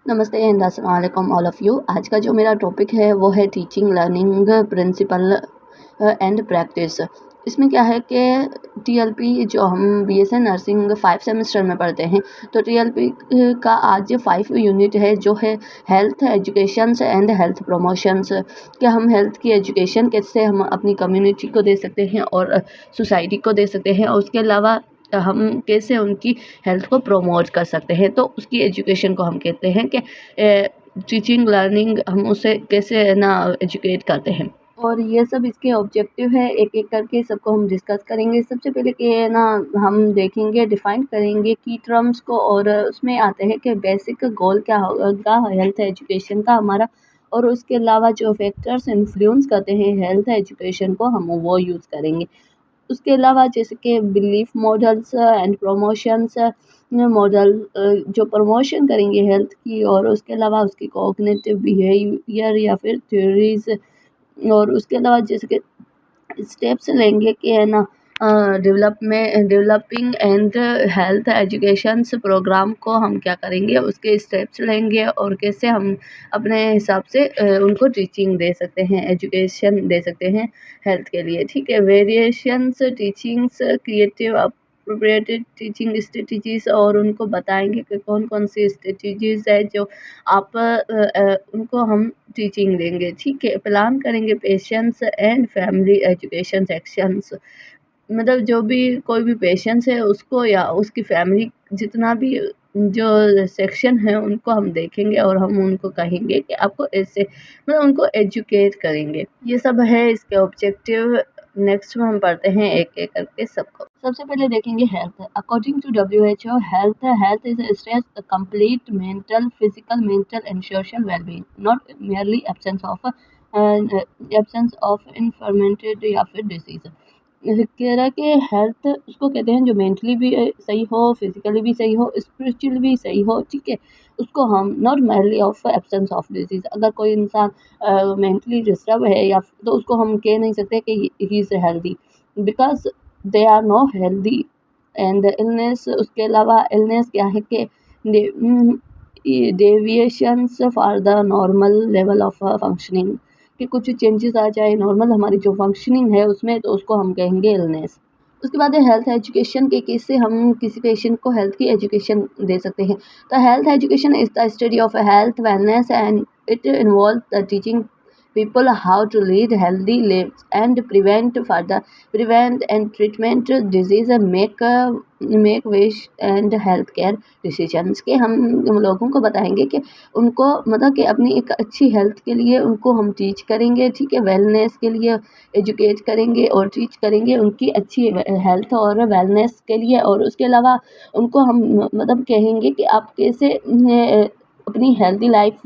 नमस्ते एंड अस्सलाम वालेकुम ऑल ऑफ़ यू। आज का जो मेरा टॉपिक है वो है teaching learning principle and practice. इसमें क्या है कि टीएलपी जो हम बीएससी नर्सिंग 5 सेमेस्टर में पढ़ते हैं, तो टीएलपी का आज 5 यूनिट है जो है health educations and health promotions. कि हम हेल्थ की एजुकेशन कैसे हम अपनी कम्युनिटी को दे सकते हैं और सोसाइटी को दे सकते हैं, और उसके अलावा हम कैसे उनकी हेल्थ को प्रमोट कर सकते हैं। तो उसकी एजुकेशन को हम कहते हैं कि टीचिंग लर्निंग, हम उसे कैसे ना एजुकेट करते हैं। और ये सब इसके ऑब्जेक्टिव है, एक एक करके सबको हम डिस्कस करेंगे। सबसे पहले कि ना हम देखेंगे, डिफाइन करेंगे की टर्म्स को, और उसमें आते हैं कि बेसिक गोल क्या होगा हेल्थ एजुकेशन का हमारा, और उसके अलावा जो फैक्टर्स इन्फ्लुएंस करते हैं हेल्थ एजुकेशन को हम वो यूज़ करेंगे। उसके अलावा जैसे कि belief models and promotions model जो प्रमोशन करेंगे हेल्थ की, और उसके अलावा उसकी कॉग्निटिव बिहेवियर या फिर थ्योरीज, और उसके अलावा जैसे कि स्टेप्स लेंगे कि है ना developing and health educations program को हम क्या करेंगे, उसके स्टेप्स लेंगे और कैसे हम अपने हिसाब से उनको टीचिंग दे सकते हैं, एजुकेशन दे सकते हैं हेल्थ के लिए। ठीक है, variations teachings creative appropriated teaching strategies, और उनको बताएंगे कि कौन कौन सी स्ट्रेटजीज है जो आप उनको हम टीचिंग देंगे। ठीक है, प्लान करेंगे patients and family education sections, मतलब जो भी कोई भी पेशेंट्स है उसको या उसकी फैमिली, जितना भी जो सेक्शन है उनको हम देखेंगे और हम उनको कहेंगे कि आपको ऐसे, मतलब उनको एजुकेट करेंगे। ये सब है इसके ऑब्जेक्टिव। नेक्स्ट में हम पढ़ते हैं एक एक करके सबको। सबसे पहले देखेंगे health. According to WHO, health is stress complete mental, physical, mental and social wellbeing, not merely absence of informated या फिर डिसीज। कह रहा है कि हेल्थ उसको कहते हैं जो मेंटली भी सही हो, फिजिकली भी सही हो, स्पिरिचुअली भी सही हो। ठीक है, उसको हम not merely of absence of disease. अगर कोई इंसान मेंटली डिस्टर्ब है या तो उसको हम कह नहीं सकते कि he is healthy, because they are no healthy. And illness, उसके अलावा इलनेस क्या है कि deviations for the normal level of functioning, कि कुछ चेंजेस आ जाए नॉर्मल हमारी जो फंक्शनिंग है उसमें, तो उसको हम कहेंगे इलनेस। उसके बाद है हेल्थ एजुकेशन, के कैसे हम किसी पेशेंट को हेल्थ की एजुकेशन दे सकते हैं। तो health education is the study of health wellness, and it involve the teaching people how to lead healthy lives and prevent and treatment disease, make wish and health care decisions, के हम लोगों को बताएंगे कि उनको, मतलब कि अपनी एक अच्छी हेल्थ के लिए उनको हम टीच करेंगे। ठीक है, वेलनेस के लिए एजुकेट करेंगे और टीच करेंगे उनकी अच्छी हेल्थ और वेलनेस के लिए, और उसके अलावा उनको हम मतलब कहेंगे कि आप कैसे अपनी हेल्दी लाइफ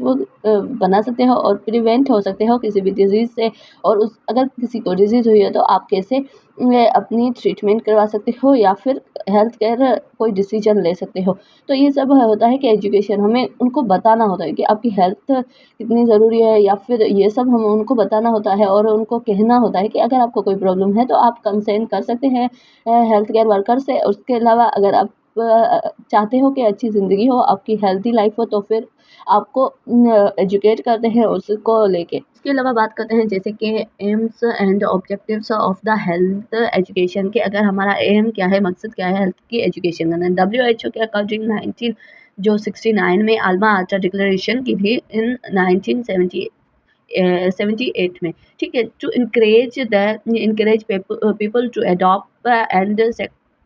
बना सकते हो और प्रिवेंट हो सकते हो किसी भी डिजीज़ से, और उस अगर किसी को डिजीज़ हुई है तो आप कैसे अपनी ट्रीटमेंट करवा सकते हो या फिर हेल्थ केयर कोई डिसीजन ले सकते हो। तो ये सब होता है कि एजुकेशन, हमें उनको बताना होता है कि आपकी हेल्थ कितनी ज़रूरी है, या फिर ये सब हम उनको बताना होता है और उनको कहना होता है कि अगर आपको कोई प्रॉब्लम है तो आप कंसर्न कर सकते हैं हेल्थ केयर वर्कर से। उसके अलावा अगर आप चाहते हो कि अच्छी ज़िंदगी हो, आपकी हेल्दी लाइफ हो, तो फिर आपको एजुकेट करते हैं उसको लेके। इसके अलावा बात करते हैं जैसे कि AIIMS and objectives of the health education, के अगर हमारा एम क्या है, मकसद क्या है हेल्थ की एजुकेशन करना। WHO के अकॉर्डिंग 1969 में अल्मा आटा डिक्लेरेशन की थी इन 1978 में। ठीक है, to encourage people to adopt and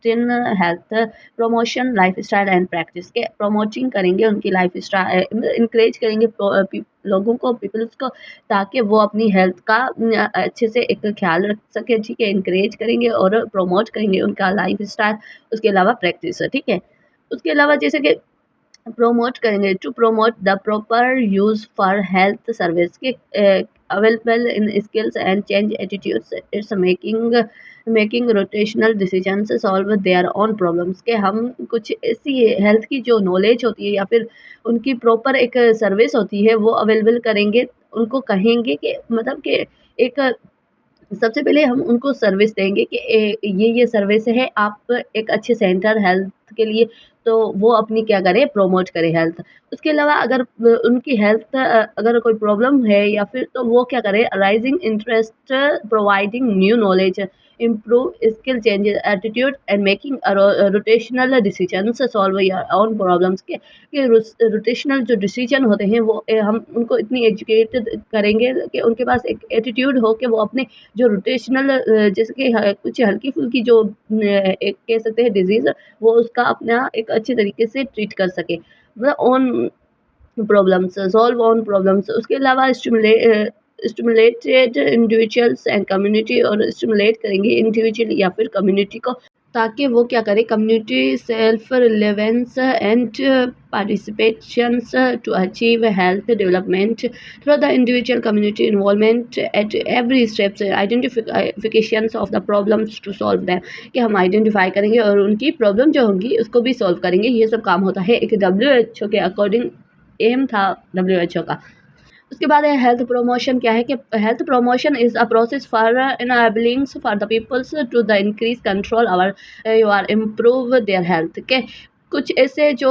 in health promotion lifestyle and practice, के प्रमोटिंग करेंगे उनकी लाइफ स्टाइल, इंकरेज करेंगे लोगों को, पीपल्स को, ताकि वो अपनी हेल्थ का अच्छे से एक ख्याल रख सके। ठीक है, इंकरेज करेंगे और प्रमोट करेंगे उनका लाइफ स्टाइल, उसके अलावा प्रैक्टिस। ठीक है, उसके अलावा जैसे कि प्रोमोट करेंगे to promote the proper use for health service, के available in skills and change attitudes, it's making rotational decisions, solve their own problems, के हम कुछ ऐसी हेल्थ की जो नॉलेज होती है या फिर उनकी प्रॉपर एक सर्विस होती है वो अवेलेबल करेंगे, उनको कहेंगे कि मतलब कि एक सबसे पहले हम उनको सर्विस देंगे कि ये सर्विस है, आप एक अच्छे सेंटर हेल्थ के लिए, तो वो अपनी क्या करे, प्रोमोट करे हेल्थ। उसके अलावा अगर उनकी हेल्थ अगर कोई प्रॉब्लम है या फिर, तो वो क्या करे, rising interest, providing new knowledge, improve skill changes attitude and making a rotational decisions, solve your own problems के रोटेशनल जो डिसीजन होते हैं वो हम उनको इतनी एजुकेटेड करेंगे कि उनके पास एक एटीट्यूड हो कि वो अपने जो रोटेशनल जैसे कि कुछ हल्की फुल्की जो एक कह सकते हैं डिजीज, वो उसका अपना एक अच्छे तरीके से ट्रीट कर सके, मतलब on problems, solve on problems. उसके अलावा स्टिमुलेटेड इंडिविजुअल्स एंड कम्युनिटी, और स्टिमुलेट करेंगे इंडिविजुअल या फिर कम्युनिटी को, ताकि वो क्या करे, community self relevance and participations to achieve health development through the individual community involvement at every steps, identifications of the problems to solve them, कि हम आइडेंटिफाई करेंगे और उनकी प्रॉब्लम जो होंगी उसको भी सॉल्व करेंगे। ये सब काम होता है एक WHO के अकॉर्डिंग, एम था WHO का। उसके बाद है हेल्थ प्रमोशन। क्या है कि health promotion is a process for enabling for the peoples to the increase control our you are improve their health के। कुछ ऐसे जो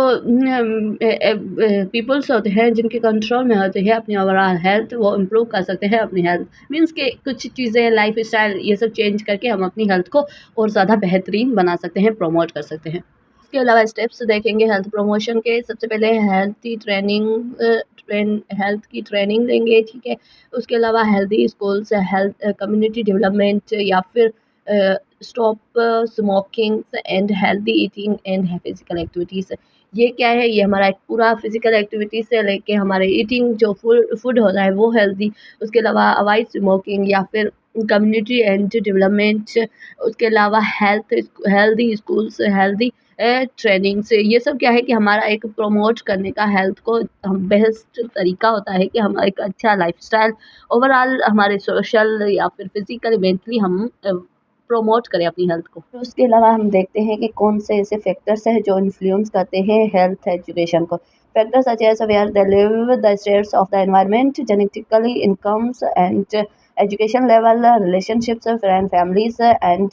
पीपल्स होते हैं जिनके कंट्रोल में होते हैं अपनी ओवरऑल हेल्थ, वो इम्प्रूव कर सकते हैं अपनी हेल्थ, मीन्स के कुछ चीज़ें लाइफ स्टाइल ये सब चेंज करके हम अपनी हेल्थ को और ज़्यादा बेहतरीन बना सकते हैं, प्रमोट कर सकते हैं। इसके अलावा स्टेप्स देखेंगे हेल्थ प्रमोशन के। सबसे पहले हेल्थ की ट्रेनिंग देंगे, ठीक है। उसके अलावा healthy schools, health community development, या फिर stop smoking and healthy eating and physical activities. ये क्या है, ये हमारा एक पूरा फिजिकल एक्टिविटी से लेके हमारे ईटिंग जो फूड होता है वो हेल्दी। उसके अलावा अवॉइड स्मोकिंग, या फिर कम्युनिटी एंड डेवलपमेंट। उसके अलावा हेल्दी स्कूल्स, हेल्दी ट्रेनिंग से, ये सब क्या है कि हमारा एक प्रमोट करने का हेल्थ को हम बेस्ट तरीका होता है कि हम एक अच्छा लाइफस्टाइल ओवरऑल हमारे सोशल या फिर फिजिकली मेंटली हम प्रमोट करें अपनी हेल्थ को। तो उसके अलावा हम देखते हैं कि कौन से ऐसे फैक्टर्स हैं जो इन्फ्लुएंस करते हैं हेल्थ एजुकेशन को। Factors such as where they live, the status of the environment, genetically, incomes and education level, relationships, friend, families and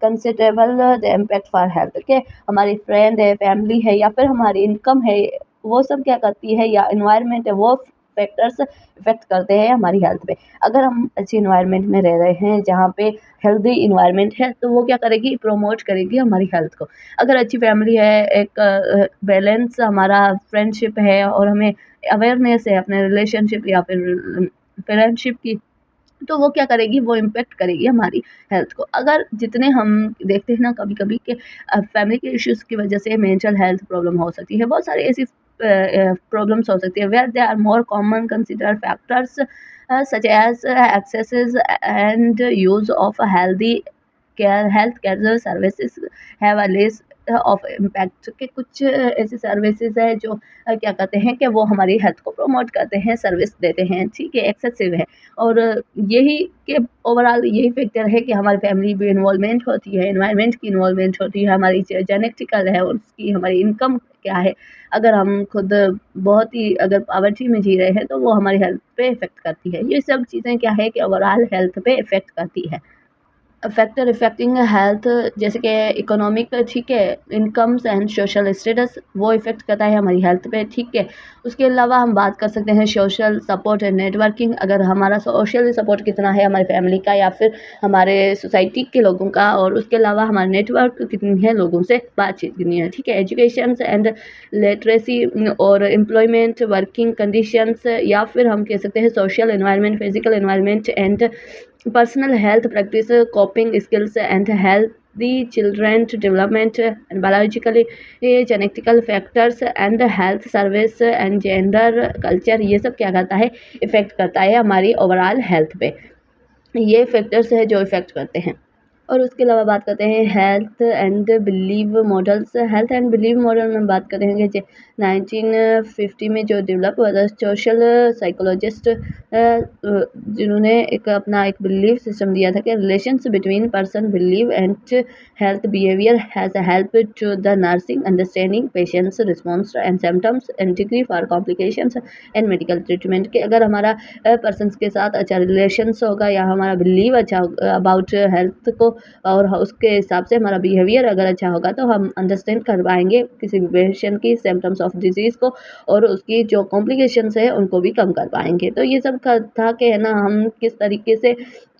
considerable the impact for health के। हमारी फ्रेंड है, फैमिली है, या फिर हमारी इनकम है, वो सब क्या करती है, या इन्वायरमेंट है, वो फैक्टर्स इफेक्ट करते हैं हमारी हेल्थ पे। अगर हम अच्छी इन्वायरमेंट में रह रहे हैं जहाँ पे हेल्दी इन्वायरमेंट है, तो वो क्या करेगी, प्रमोट करेगी हमारी हेल्थ को। अगर अच्छी फैमिली है, एक बैलेंस हमारा फ्रेंडशिप है, और हमें अवेयरनेस है अपने रिलेशनशिप या फिर फ्रेंडशिप की, तो वो क्या करेगी, वो इम्पेक्ट करेगी हमारी हेल्थ को। अगर जितने हम देखते हैं ना कभी कभी कि फैमिली के इश्यूज़ की वजह से मेंटल हेल्थ प्रॉब्लम हो सकती है, बहुत सारी ऐसी प्रॉब्लम्स हो सकती है, where they are more common consider factors such as accesses and use of healthy health care services have a less of impact के। कुछ ऐसे सर्विसेज है जो क्या कहते हैं कि वो हमारी हेल्थ को प्रमोट करते हैं, सर्विस देते हैं, ठीक है, एक्सेसिव है। और यही के ओवरऑल यही फैक्टर है कि हमारी फैमिली भी इन्वॉल्वमेंट होती है, एनवायरनमेंट की इन्वॉल्वमेंट होती है, हमारी जेनेटिकल है, उसकी हमारी इनकम क्या है। अगर हम खुद बहुत ही अगर पॉवर्टी में जी रहे हैं, तो वो हमारी हेल्थ पे इफेक्ट करती है। ये सब चीज़ें क्या है कि ओवरऑल हेल्थ पे इफेक्ट करती है। फैक्टर इफेक्टिंग हेल्थ जैसे कि इकोनॉमिक, ठीक है, इनकम्स एंड सोशल स्टेटस, वो इफेक्ट करता है हमारी हेल्थ पे, ठीक है। उसके अलावा हम बात कर सकते हैं सोशल सपोर्ट एंड नेटवर्किंग। अगर हमारा सोशल सपोर्ट कितना है हमारी फैमिली का या फिर हमारे सोसाइटी के लोगों का, और उसके अलावा हमारा नेटवर्क कितनी है, लोगों से बातचीत कितनी है, ठीक है। एजुकेशन एंड लिटरेसी और एम्प्लॉयमेंट, वर्किंग कंडीशंस, या फिर हम कह सकते हैं social environment, physical environment and personal health practice, coping skills and healthy children development, and biologically genetical factors and health service and gender culture, ये सब क्या करता है, इफेक्ट करता है हमारी ओवरऑल हेल्थ पे। ये फैक्टर्स है जो इफेक्ट करते हैं। और उसके अलावा बात करते हैं health and believe models. Health and believe model में बात करेंगे 1950 में जो डेवलप हुआ था सोशल साइकोलॉजिस्ट, जिन्होंने अपना एक बिलीव सिस्टम दिया था कि relations between person believe and health behaviour has help to the nursing understanding patients response and symptoms and degree for complications and medical treatment के। अगर हमारा पर्सन के साथ अच्छा रिलेशंस होगा या हमारा बिलीव अच्छा अबाउट हेल्थ को और उसके हिसाब से हमारा बिहेवियर अगर अच्छा होगा तो हम अंडरस्टैंड कर पाएंगे किसी भी पेशेंट की सिम्टम्स ऑफ डिजीज़ को और उसकी जो कॉम्प्लिकेशंस है उनको भी कम कर पाएंगे। तो ये सब था कि है ना हम किस तरीके से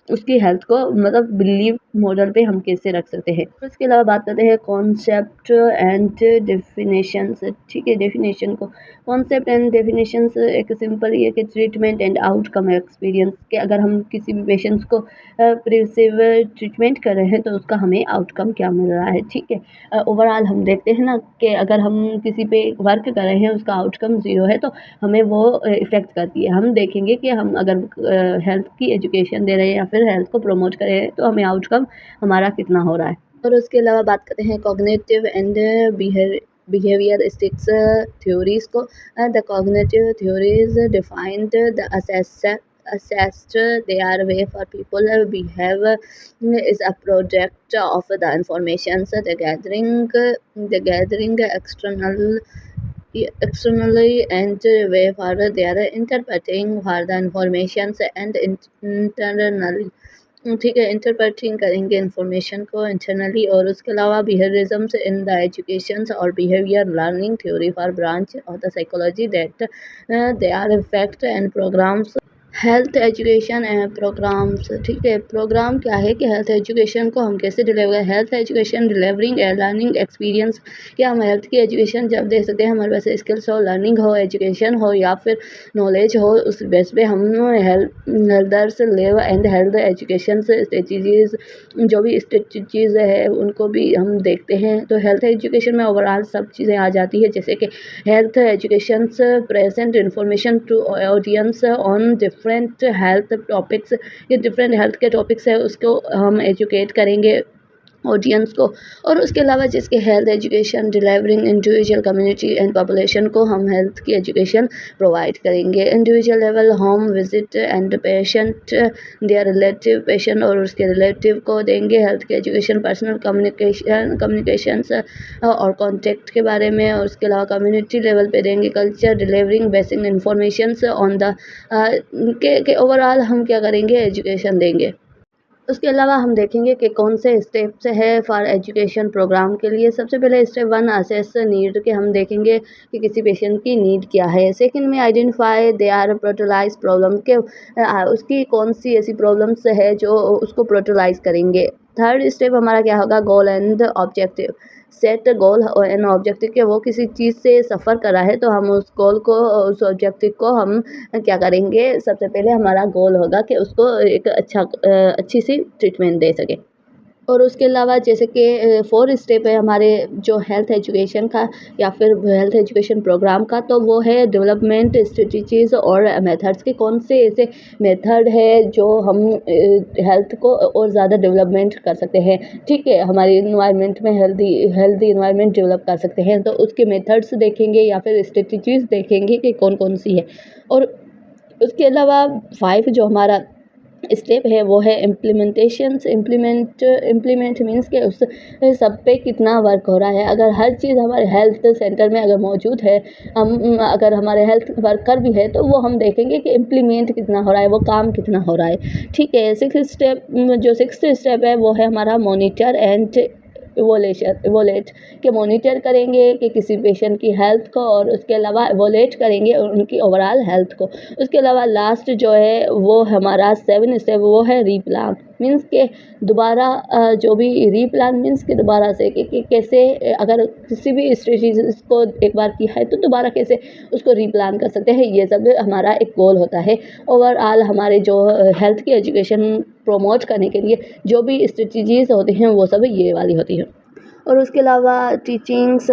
उसकी हेल्थ को मतलब बिलीव मॉडल पे हम कैसे रख सकते हैं। तो इसके अलावा बात करते हैं कॉन्सेप्ट एंड डेफिनेशंस। ठीक है, डेफिनेशन को कॉन्सेप्ट एंड डेफिनेशंस एक सिंपल ये कि ट्रीटमेंट एंड आउटकम एक्सपीरियंस के अगर हम किसी भी पेशेंट्स को प्रिवेंटिव ट्रीटमेंट कर रहे हैं तो उसका हमें आउटकम क्या मिल रहा है। ठीक है, ओवरऑल हम देखते हैं ना कि अगर हम किसी पे वर्क कर रहे हैं उसका आउटकम ज़ीरो है तो हमें वो इफ़ेक्ट करती है। हम देखेंगे कि हम अगर हेल्थ की एजुकेशन दे रहे हैं या फिर हेल्थ को प्रमोट कर रहे हैं तो हमें आउटकम हमारा कितना हो रहा है। और उसके अलावा बात करते हैं कॉग्निटिव एंड बिहेवियरिस्टिक्स थ्योरीज को। The cognitive theories defined the assessed their way for people behave is a project of the information the gathering externally and way for their interpreting for the information and internally। ठीक है, interpreting करेंगे information को internally. और उसके अलावा behaviourism in the education और behaviour learning theory for branch of the psychology that they are effect and programs health education and programs. ठीक है, प्रोग्राम क्या है कि हेल्थ एजुकेशन को हम कैसे डिलीवर हेल्थ एजुकेशन डिलीवरिंग ए लर्निंग एक्सपीरियंस। क्या हम हेल्थ की एजुकेशन जब दे सकते हैं हमारे पास स्किल्स हो, लर्निंग हो, एजुकेशन हो या फिर नॉलेज हो, उस बेस पे हम healthers live and health education strategies जो भी स्ट्रेटजीज है उनको भी हम देखते हैं। तो हेल्थ एजुकेशन में ओवरऑल सब चीज़ें आ जाती है जैसे कि health education present information to audience on different health topics. ये डिफरेंट हेल्थ के टॉपिक्स है उसको हम एजुकेट करेंगे ऑडियंस को। और उसके अलावा जिसके health education delivering individual community and population को हम हेल्थ की एजुकेशन प्रोवाइड करेंगे। Individual level home visit and patient there relative patient और उसके रिलेटिव को देंगे हेल्थ की एजुकेशन। पर्सनल कम्युनिकेशंस और कॉन्टेक्ट के बारे में। और उसके अलावा कम्युनिटी लेवल पे देंगे culture delivering basic information on the के ओवरऑल हम क्या करेंगे एजुकेशन देंगे। उसके अलावा हम देखेंगे कि कौन से स्टेप्स है फॉर एजुकेशन प्रोग्राम के लिए। सबसे पहले स्टेप 1 असेस नीड के हम देखेंगे कि किसी पेशेंट की नीड क्या है। सेकंड में आइडेंटिफाई दे आर प्रोटोलाइज प्रॉब्लम के उसकी कौन सी ऐसी प्रॉब्लम्स है जो उसको प्रोटोलाइज करेंगे। थर्ड स्टेप हमारा क्या होगा goal and objective. Set goal and objective के वो किसी चीज़ से सफ़र करा है तो हम उस गोल को उस ऑब्जेक्टिव को हम क्या करेंगे सबसे पहले हमारा गोल होगा कि उसको एक अच्छी सी ट्रीटमेंट दे सके। और उसके अलावा जैसे कि 4 स्टेप है हमारे जो हेल्थ एजुकेशन का या फिर हेल्थ एजुकेशन प्रोग्राम का तो वो है डेवलपमेंट स्ट्रेटजीज और मेथड्स के कौन से ऐसे मेथड है जो हम हेल्थ को और ज़्यादा डेवलपमेंट कर सकते हैं। ठीक है, हमारी इन्वायरमेंट में हेल्दी इन्वायरमेंट डेवलप कर सकते हैं तो उसके मेथड्स देखेंगे या फिर स्ट्रेटजीज देखेंगे कि कौन कौन सी है। और उसके अलावा 5 जो हमारा स्टेप है वो है इम्प्लीमेंटेशंस। इम्प्लीमेंट मीन्स कि उस सब पे कितना वर्क हो रहा है। अगर हर चीज़ हमारे हेल्थ सेंटर में अगर मौजूद है हम अगर हमारे हेल्थ वर्कर भी है तो वो हम देखेंगे कि इम्प्लीमेंट कितना हो रहा है, वो काम कितना हो रहा है। ठीक है, सिक्स्थ स्टेप है वो है हमारा मॉनिटर एंड इवोलेट के मॉनिटर करेंगे कि किसी पेशेंट की हेल्थ को और उसके अलावा इवोलेट करेंगे उनकी ओवरऑल हेल्थ को। उसके अलावा लास्ट जो है वो हमारा 7 स्टेप वो है रीप्लान मीन्स के दोबारा जो भी रीप्लान मीन्स के दोबारा से कि कैसे अगर किसी भी स्ट्रेटजी को एक बार किया है तो दोबारा कैसे उसको रीप्लान कर सकते हैं। ये सब हमारा एक गोल होता है ओवरऑल हमारे जो हेल्थ की एजुकेशन प्रमोट करने के लिए जो भी स्ट्रेटजीज होती हैं वो सब ये वाली होती हैं। और उसके अलावा टीचिंग्स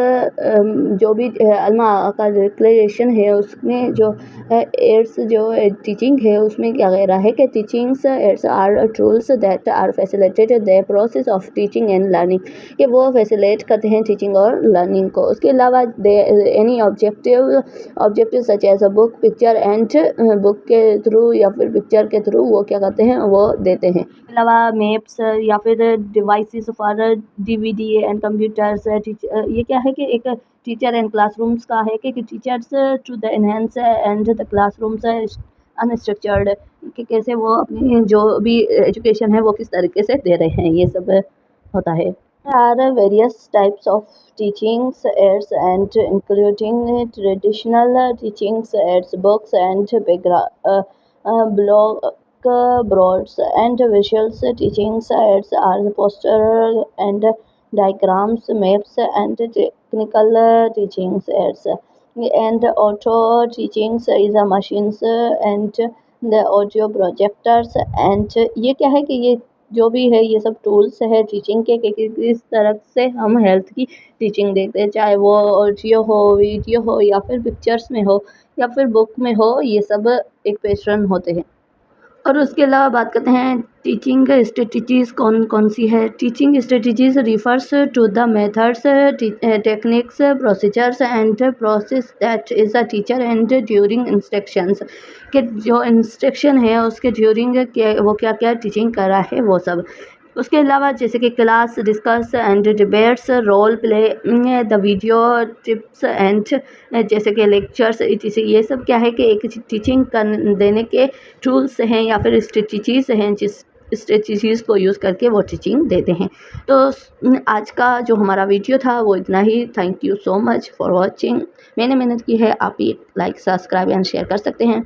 जो भी अल्मा का डिक्लेरेशन है उसमें जो एड्स जो टीचिंग है उसमें क्या कह रहा है कि teachings aids are tools that are facilitate the process of teaching and learning कि वो फैसिलिटेट करते हैं टीचिंग और लर्निंग को। उसके अलावा any objective such as a book picture and book के थ्रू या फिर पिक्चर के थ्रू वो क्या करते हैं वो देते हैं। इसके अलावा मैप्स या फिर devices for DVD and computers. ये क्या है कि एक टीचर एंड क्लासरूम्स का है कि teachers to the enhance and the classrooms unstructured कि कैसे वो अपनी जो भी एजुकेशन है वो किस तरीके से दे रहे हैं, ये सब होता है। There are various types of teachings aids and including traditional teachings aids, books and blog broads and visuals teachings aids are poster and diagrams, maps and technical teachings aids. And auto teachings is a machines and the audio projectors and ये क्या है कि ये जो भी है ये सब टूल्स है टीचिंग के कि किस तरह से हम हेल्थ की टीचिंग देखते हैं, चाहे वो ऑडियो हो, वीडियो हो या फिर पिक्चर्स में हो या फिर बुक में हो, ये सब एक पैटर्न होते हैं। और उसके अलावा बात करते हैं टीचिंग स्ट्रेटजीज़ कौन कौन सी है। Teaching strategies refers to the methods, techniques, procedures and process that is a teacher and during instructions, कि जो इंस्ट्रक्शन है उसके ड्यूरिंग वो क्या क्या टीचिंग कर रहा है वो सब। उसके अलावा जैसे कि class discuss and debates, role play, the video tips and जैसे कि लेक्चर्स, जैसे ये सब क्या है कि एक टीचिंग कर देने के टूल्स हैं या फिर स्ट्रेटजीज़ हैं जिस स्ट्रेटजीज़ को यूज़ करके वो टीचिंग देते हैं। तो आज का जो हमारा वीडियो था वो इतना ही। Thank you so much for watching. मैंने मेहनत की है, आप भी लाइक, सब्सक्राइब एंड शेयर कर सकते हैं।